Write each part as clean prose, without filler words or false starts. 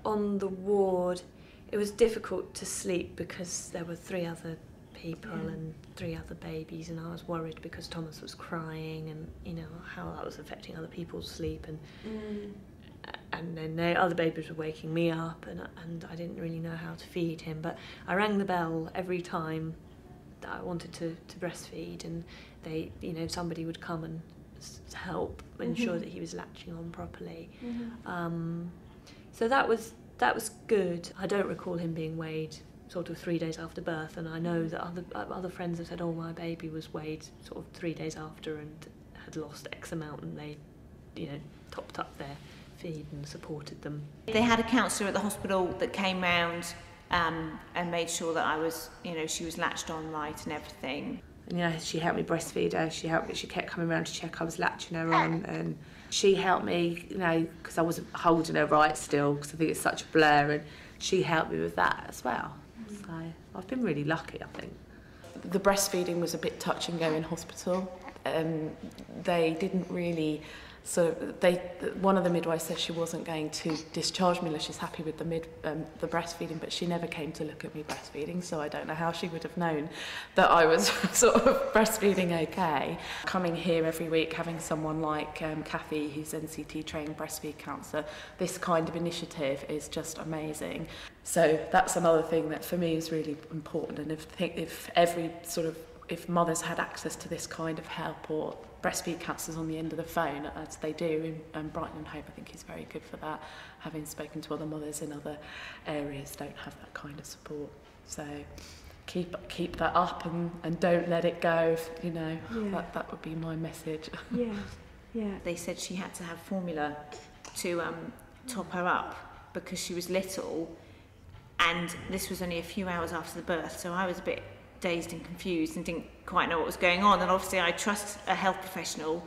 on the ward, it was difficult to sleep because there were 3 other people and 3 other babies, and I was worried because Thomas was crying, and you know how that was affecting other people's sleep, and then the other babies were waking me up, and I didn't really know how to feed him. But I rang the bell every time that I wanted to breastfeed, and they, you know, somebody would come and help ensure that he was latching on properly. So that was good. I don't recall him being weighed sort of 3 days after birth, and I know that other friends have said, oh, my baby was weighed sort of 3 days after and had lost X amount, and they, you know, topped up their feed and supported them. They had a counsellor at the hospital that came round and made sure that I was, you know, she was latched on right and everything. And, you know, she helped me breastfeed her. She kept coming around to check I was latching her on, and she helped me, you know, because I wasn't holding her right still, because I think it's such a blur, and she helped me with that as well. So I've been really lucky, I think. The breastfeeding was a bit touch and go in hospital. They didn't really one of the midwives said she wasn't going to discharge me unless she's happy with the breastfeeding, but she never came to look at me breastfeeding, so I don't know how she would have known that I was sort of breastfeeding okay. Coming here every week, having someone like Kathy, who's NCT trained breastfeed counsellor, this kind of initiative is just amazing. So that's another thing that for me is really important, and if mothers had access to this kind of help, or breastfeed counsellors on the end of the phone, as they do in Brighton and Hove, I think is very good for that. Having spoken to other mothers in other areas don't have that kind of support. So keep that up and don't let it go, you know. That would be my message. They said she had to have formula to top her up because she was little, and this was only a few hours after the birth, so I was a bit dazed and confused and didn't quite know what was going on, and obviously I trust a health professional,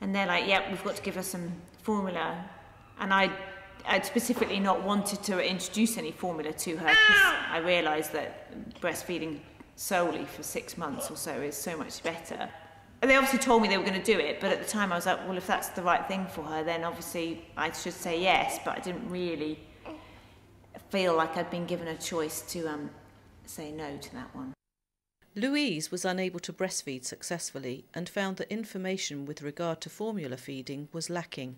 and they're like, yep, we've got to give her some formula, and I'd specifically not wanted to introduce any formula to her because I realised that breastfeeding solely for 6 months or so is so much better. They obviously told me they were going to do it, but at the time I was like, well, if that's the right thing for her, then obviously I should say yes, but I didn't really feel like I'd been given a choice to say no to that one. Louise was unable to breastfeed successfully and found that information with regard to formula feeding was lacking.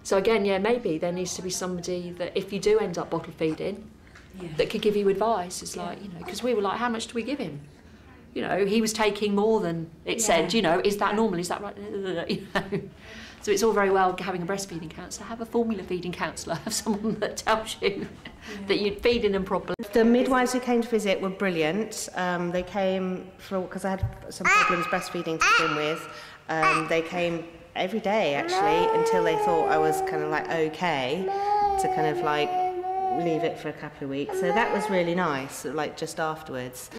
So again, yeah, maybe there needs to be somebody that, if you do end up bottle feeding, that could give you advice. It's like, you know, because we were like, how much do we give him? You know, he was taking more than it said, you know, is that normal, is that right? You know. So it's all very well having a breastfeeding counsellor, have a formula feeding counsellor, have someone that tells you that you're feeding them properly. The midwives who came to visit were brilliant. They came because I had some problems breastfeeding to begin with. They came every day actually until they thought I was kind of like okay to kind of like leave it for a couple of weeks. So that was really nice, like just afterwards.